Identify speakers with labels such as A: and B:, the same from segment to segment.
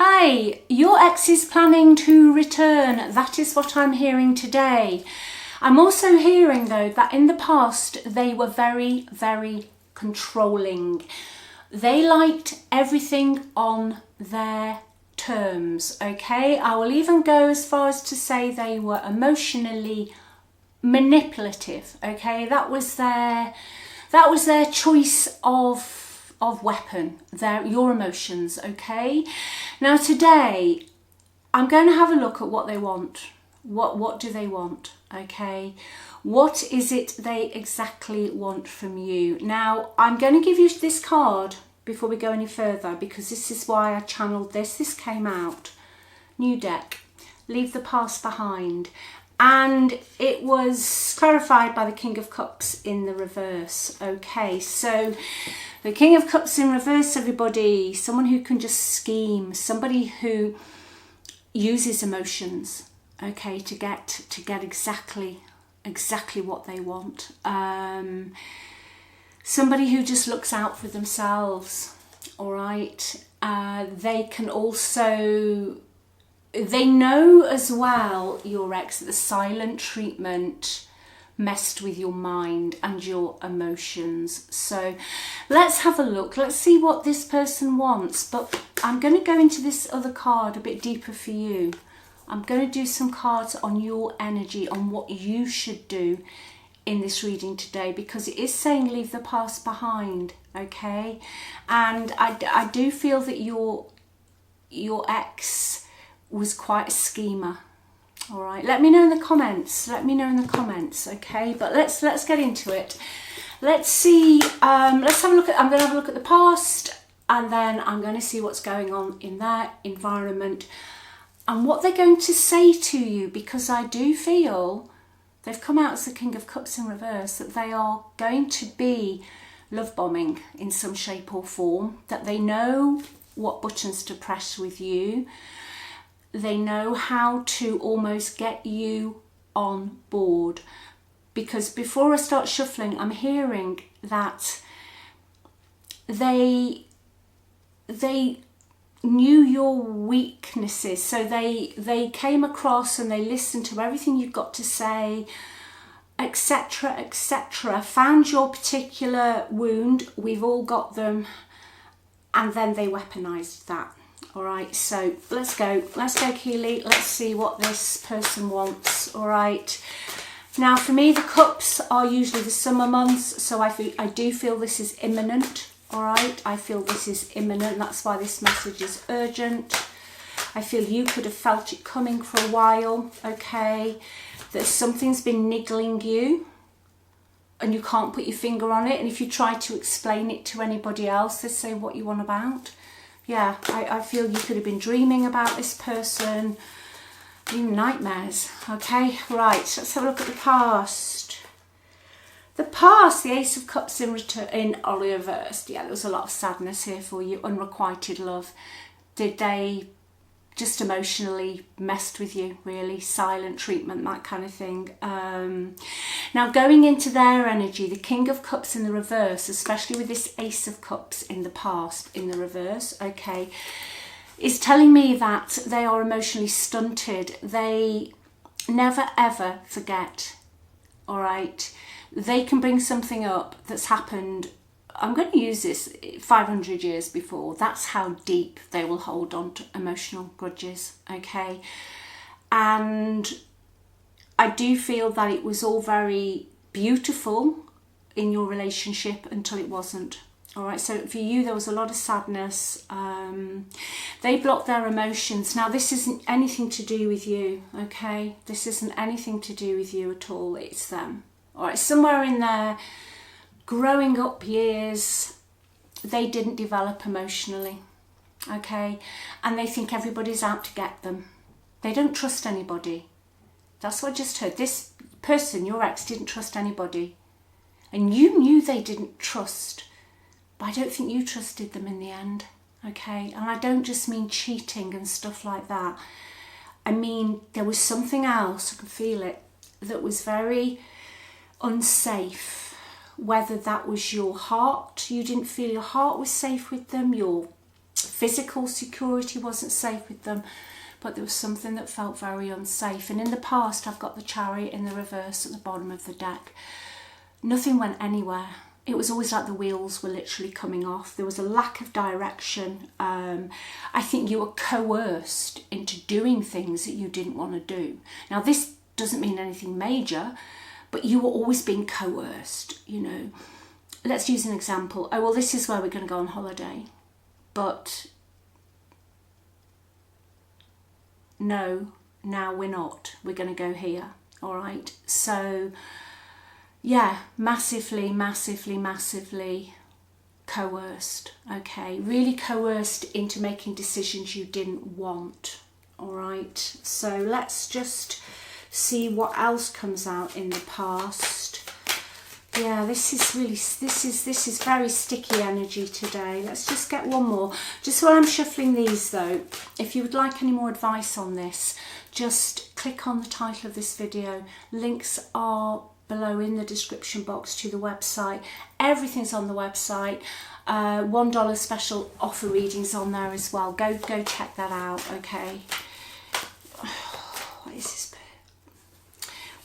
A: Hi, your ex is planning to return. That is what I'm hearing today. I'm also hearing though that in the past they were very, very controlling. They liked everything on their terms, okay? I will even go as far as to say they were emotionally manipulative, okay? That was their choice of weapon, your emotions, okay? Now today I'm going to have a look at what they want. What do they want, okay? What is it they exactly want from you? Now I'm going to give you this card before we go any further, because this is why I channeled this. This came out, new deck, leave the past behind. And it was clarified by the King of Cups in the reverse. Okay, so the King of Cups in reverse, everybody, someone who can just scheme, somebody who uses emotions, okay, to get exactly what they want. Somebody who just looks out for themselves, all right? They can also... They know as well, your ex, that the silent treatment messed with your mind and your emotions. So let's have a look. Let's see what this person wants. But I'm going to go into this other card a bit deeper for you. I'm going to do some cards on your energy, on what you should do in this reading today, because it is saying leave the past behind, okay? And I do feel that your ex was quite a schemer. All right, let me know in the comments, okay? But let's get into it. Let's see, let's have a look at, I'm going to have a look at the past, and then I'm going to see what's going on in their environment and what they're going to say to you, because I do feel they've come out as the King of Cups in reverse, that they are going to be love bombing in some shape or form, that they know what buttons to press with you. They know how to almost get you on board, because before I start shuffling, I'm hearing that they knew your weaknesses, so they came across and they listened to everything you've got to say, etc, etc, found your particular wound, we've all got them, and then they weaponized that. All right, so let's go Keeley. Let's see what this person wants. All right, now for me the cups are usually the summer months, so I do feel this is imminent. All right, I feel this is imminent. That's why this message is urgent. I feel you could have felt it coming for a while, okay? That something's been niggling you and you can't put your finger on it, and if you try to explain it to anybody else, they say, what you want about? Yeah, I feel you could have been dreaming about this person, even nightmares, okay? Right, let's have a look at the past. The past, the Ace of Cups in reverse. Yeah, there was a lot of sadness here for you, unrequited love. Did they just emotionally messed with you, really? Silent treatment, that kind of thing. Now going into their energy, the King of Cups in the reverse, especially with this Ace of Cups in the past in the reverse, okay, is telling me that they are emotionally stunted. They never ever forget, all right? They can bring something up that's happened, I'm going to use this 500 years before. That's how deep they will hold on to emotional grudges, okay? And I do feel that it was all very beautiful in your relationship until it wasn't. All right, so for you, there was a lot of sadness. They blocked their emotions. Now, this isn't anything to do with you, okay? This isn't anything to do with you at all. It's them. All right, somewhere in their growing up years, they didn't develop emotionally, okay? And they think everybody's out to get them. They don't trust anybody. That's what I just heard. This person, your ex, didn't trust anybody. And you knew they didn't trust, but I don't think you trusted them in the end, okay? And I don't just mean cheating and stuff like that. I mean, there was something else, I can feel it, that was very unsafe. Whether that was your heart, you didn't feel your heart was safe with them, your physical security wasn't safe with them, but there was something that felt very unsafe. And in the past, I've got the Chariot in the reverse at the bottom of the deck. Nothing went anywhere. It was always like the wheels were literally coming off. There was a lack of direction. I think you were coerced into doing things that you didn't want to do. Now, this doesn't mean anything major, but you were always being coerced, you know. Let's use an example. Oh, well, this is where we're going to go on holiday. But no, now we're not. We're going to go here. All right. So, yeah, massively, massively, massively coerced. Okay. Really coerced into making decisions you didn't want. All right. So let's just see what else comes out in the past. Yeah, this is very sticky energy today. Let's just get one more. Just while I'm shuffling these though, if you would like any more advice on this, just click on the title of this video. Links are below in the description box to the website. Everything's on the website. $1 special offer readings on there as well. Go check that out, okay? What is this?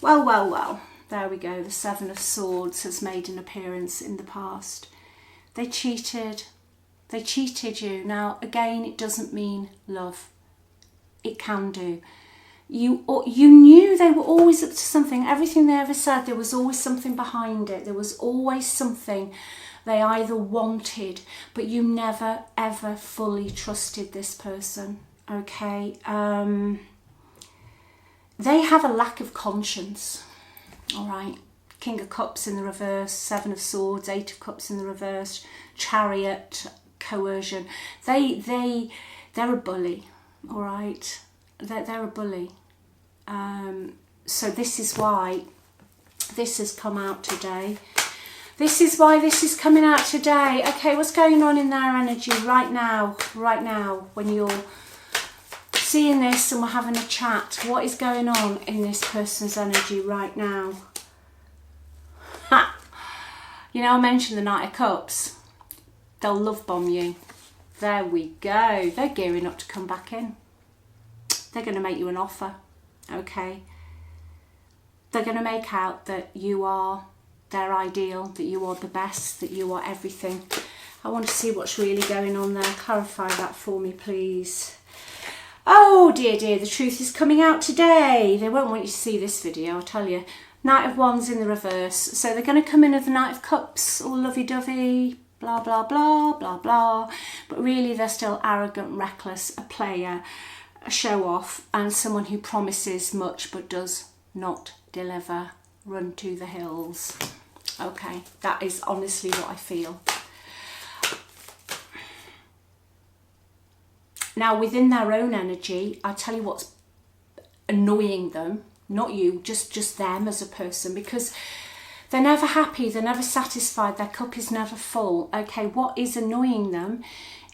A: Well, there we go. The Seven of Swords has made an appearance in the past. They cheated. They cheated you. Now, again, it doesn't mean love. It can do. You knew they were always up to something. Everything they ever said, there was always something behind it. There was always something they either wanted, but you never, ever fully trusted this person, okay? They have a lack of conscience, all right? King of Cups in the reverse, Seven of Swords, Eight of Cups in the reverse, Chariot, coercion. They're a bully, all right? They're a bully. So this is why this has come out today. This is why this is coming out today. Okay, what's going on in their energy right now, when you're seeing this and we're having a chat? What is going on in this person's energy right now? Ha! You know, I mentioned the Knight of Cups. They'll love bomb you. There we go. They're gearing up to come back in. They're going to make you an offer, okay? They're going to make out that you are their ideal, that you are the best, that you are everything. I want to see what's really going on there. Clarify that for me, please. Oh dear, the truth is coming out today. They won't want you to see this video, I'll tell you. Knight of Wands in the reverse. So they're going to come in with the Knight of Cups, all lovey-dovey, blah, blah, blah, blah, blah. But really they're still arrogant, reckless, a player, a show-off, and someone who promises much but does not deliver. Run to the hills. Okay, that is honestly what I feel. Now, within their own energy, I'll tell you what's annoying them, not you, just them as a person, because they're never happy, they're never satisfied, their cup is never full. Okay, what is annoying them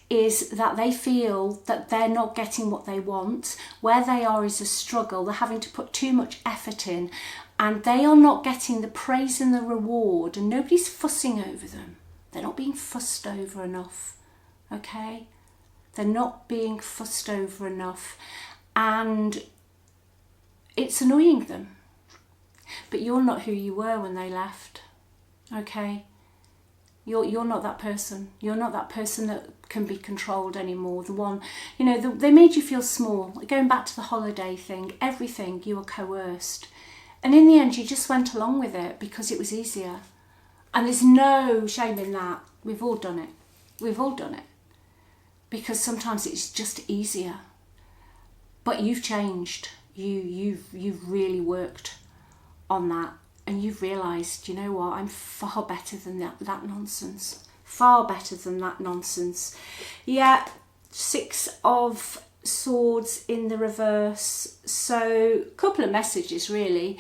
A: is that they feel that they're not getting what they want. Where they are is a struggle. They're having to put too much effort in, and they are not getting the praise and the reward, and nobody's fussing over them. They're not being fussed over enough, okay? They're not being fussed over enough, and it's annoying them. But you're not who you were when they left, okay? You're not that person. You're not that person that can be controlled anymore. The one, you know, they made you feel small. Going back to the holiday thing, everything, you were coerced. And in the end, you just went along with it because it was easier. And there's no shame in that. We've all done it. We've all done it. Because sometimes it's just easier. But you've changed. You've really worked on that. And you've realised, you know what, I'm far better than that nonsense. Far better than that nonsense. Yeah, Six of Swords in the reverse. So, a couple of messages really.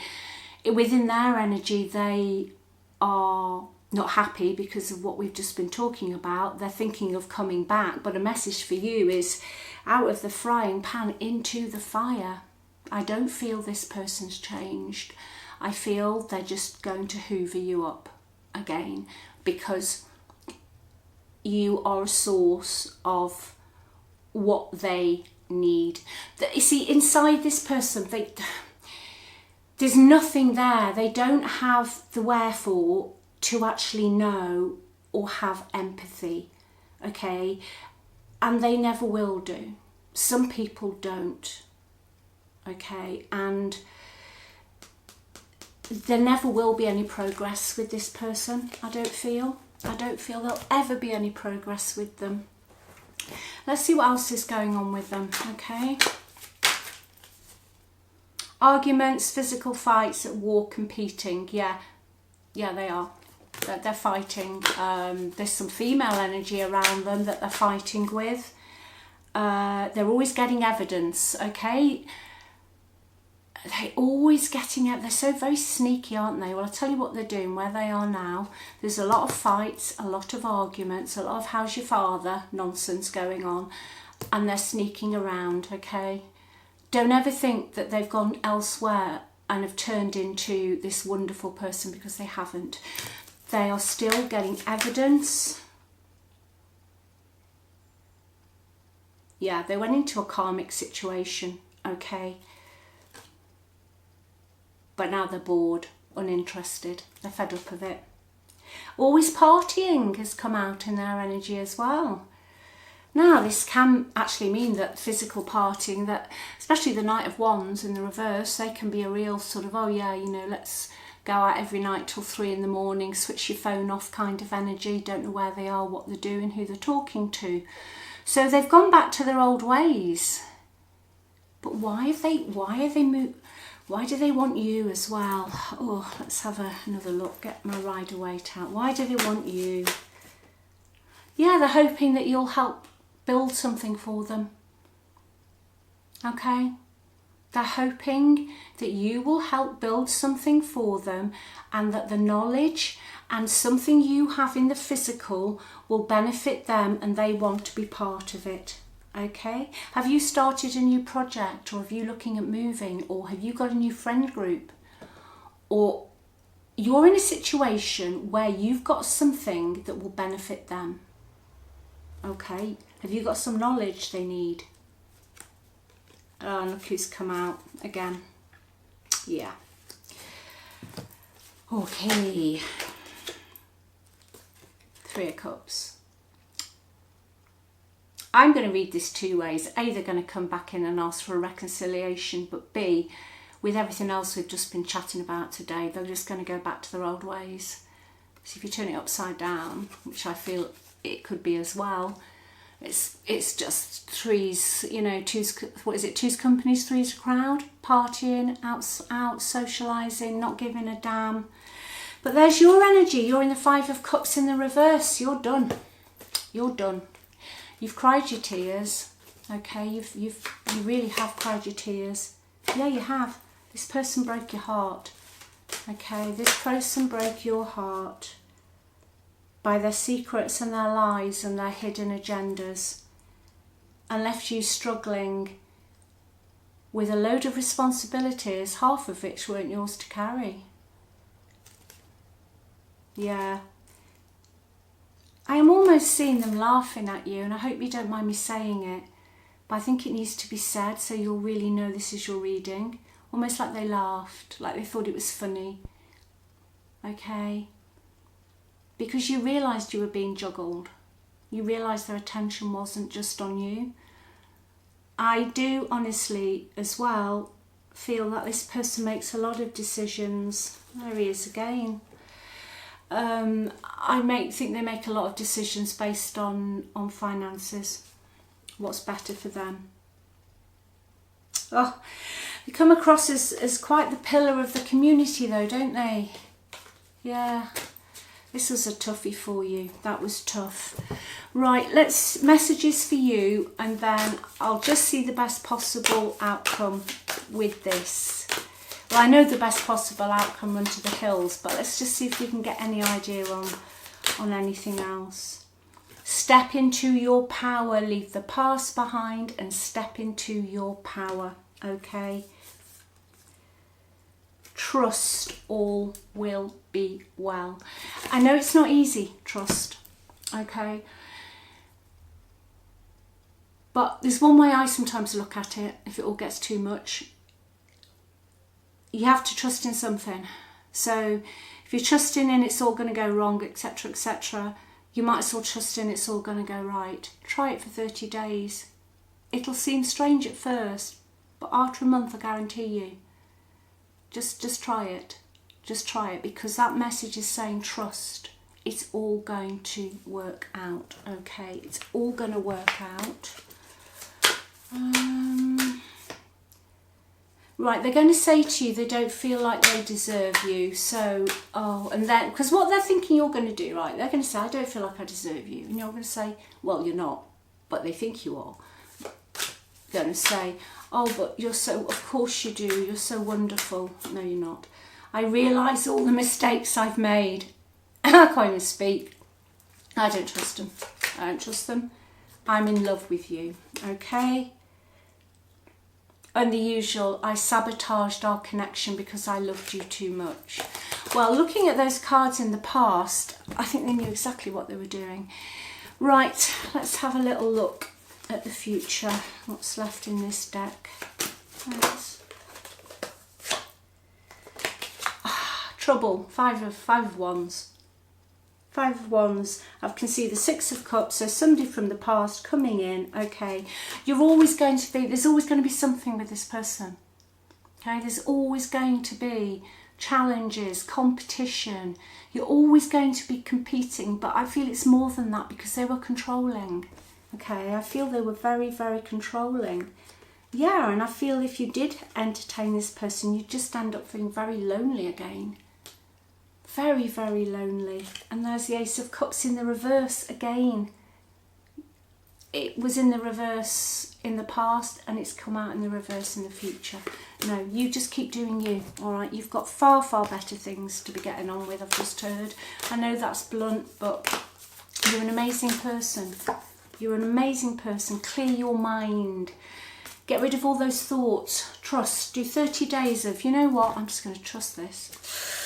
A: Within their energy, they are not happy because of what we've just been talking about. They're thinking of coming back. But a message for you is out of the frying pan into the fire. I don't feel this person's changed. I feel they're just going to hoover you up again because you are a source of what they need. You see, inside this person, there's nothing there. They don't have the wherefore to actually know or have empathy, okay? And they never will do. Some people don't, okay? And there never will be any progress with this person, I don't feel. I don't feel there'll ever be any progress with them. Let's see what else is going on with them, okay? Arguments, physical fights, at war, competing. Yeah, they are. They're fighting. There's some female energy around them that they're fighting with. They're always getting evidence, okay? They're always getting it. They're so very sneaky, aren't they? Well, I'll tell you what they're doing where they are now. There's a lot of fights, a lot of arguments, a lot of how's your father nonsense going on, and they're sneaking around, okay? Don't ever think that they've gone elsewhere and have turned into this wonderful person, because they haven't. They are still getting evidence. Yeah, they went into a karmic situation, okay? But now they're bored, uninterested, they're fed up of it. Always partying has come out in their energy as well. Now, this can actually mean that physical partying, that especially the Knight of Wands in the reverse, they can be a real sort of, oh yeah, you know, let's go out every night till 3 in the morning, switch your phone off kind of energy, don't know where they are, what they're doing, who they're talking to. So they've gone back to their old ways. But why do they want you as well? Oh, let's have another look. Get my Rider-Waite out. Why do they want you? Yeah, they're hoping that you'll help build something for them. Okay? They're hoping that you will help build something for them, and that the knowledge and something you have in the physical will benefit them, and they want to be part of it. Okay, have you started a new project, or have you looking at moving, or have you got a new friend group, or you're in a situation where you've got something that will benefit them? Okay, have you got some knowledge they need? Oh, look who's come out again. Yeah. Okay. 3 of Cups. I'm going to read this 2 ways. A, they're going to come back in and ask for a reconciliation, but B, with everything else we've just been chatting about today, they're just going to go back to their old ways. So if you turn it upside down, which I feel it could be as well, it's just threes, you know, two's, what is it, two's companies, three's a crowd, partying, out socialising, not giving a damn. But there's your energy. You're in the 5 of Cups in the reverse. You're done. You're done. You've cried your tears, okay? You really have cried your tears. Yeah, you have. This person broke your heart, okay? This person broke your heart by their secrets and their lies and their hidden agendas, and left you struggling with a load of responsibilities, half of which weren't yours to carry. Yeah. I am almost seeing them laughing at you, and I hope you don't mind me saying it, but I think it needs to be said so you'll really know this is your reading. Almost like they laughed, like they thought it was funny. Okay? Because you realised you were being juggled. You realised their attention wasn't just on you. I do honestly as well feel that this person makes a lot of decisions. There he is again. I think they make a lot of decisions based on finances, what's better for them. Oh, they come across as quite the pillar of the community though, don't they? Yeah, this was a toughie for you. That was tough. Right, let's messages for you, and then I'll just see the best possible outcome with this. Well, I know the best possible outcome, run to the hills, but let's just see if we can get any idea on anything else. Step into your power, leave the past behind and step into your power, okay? Trust all will be well. I know it's not easy, trust, okay? But there's one way I sometimes look at it, if it all gets too much. You have to trust in something. So if you're trusting in it's all going to go wrong, etc., etc., you might as well trust in it's all going to go right. Try it for 30 days. It'll seem strange at first, but after a month, I guarantee you, just try it. Just try it, because that message is saying trust. It's all going to work out, okay? It's all going to work out. Right, they're going to say to you they don't feel like they deserve you. So, and then, because what they're thinking you're going to do, right? They're going to say, I don't feel like I deserve you. And you're going to say, well, you're not, but they think you are. They're going to say, oh, but you're so, of course you do. You're so wonderful. No, you're not. I realise all the mistakes I've made. I can't even speak. I don't trust them. I don't trust them. I'm in love with you, okay? And the usual, I sabotaged our connection because I loved you too much. Well, looking at those cards in the past, I think they knew exactly what they were doing. Right, let's have a little look at the future. What's left in this deck? Trouble, five of wands. Five of wands. I can see the 6 of cups, so somebody from the past coming in. Okay, you're always going to be, there's always going to be something with this person. Okay, there's always going to be challenges, competition. You're always going to be competing, but I feel it's more than that, because they were controlling. Okay, I feel they were very, very controlling. Yeah, and I feel if you did entertain this person, you'd just end up feeling very lonely again. Very, very lonely. And there's the Ace of Cups in the reverse again. It was in the reverse in the past, and it's come out in the reverse in the future. No, you just keep doing you, all right? You've got far, far better things to be getting on with, I've just heard. I know that's blunt, but you're an amazing person. You're an amazing person. Clear your mind. Get rid of all those thoughts. Trust. Do 30 days of, you know what, I'm just going to trust this.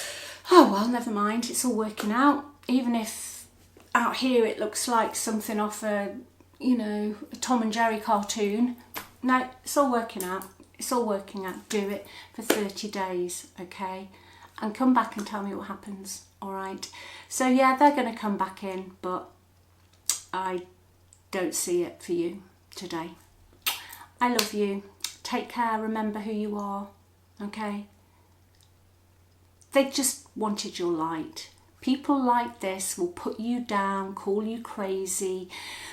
A: Oh, well, never mind. It's all working out. Even if out here it looks like something off a, you know, a Tom and Jerry cartoon. No, it's all working out. It's all working out. Do it for 30 days, okay? And come back and tell me what happens, all right? So, yeah, they're going to come back in, but I don't see it for you today. I love you. Take care. Remember who you are, okay? They just wanted your light. People like this will put you down, call you crazy,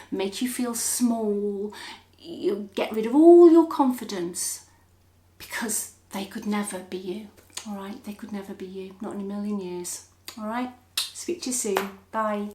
A: make you feel small. You get rid of all your confidence, because they could never be you. All right? They could never be you. Not in a million years. All right? Speak to you soon. Bye.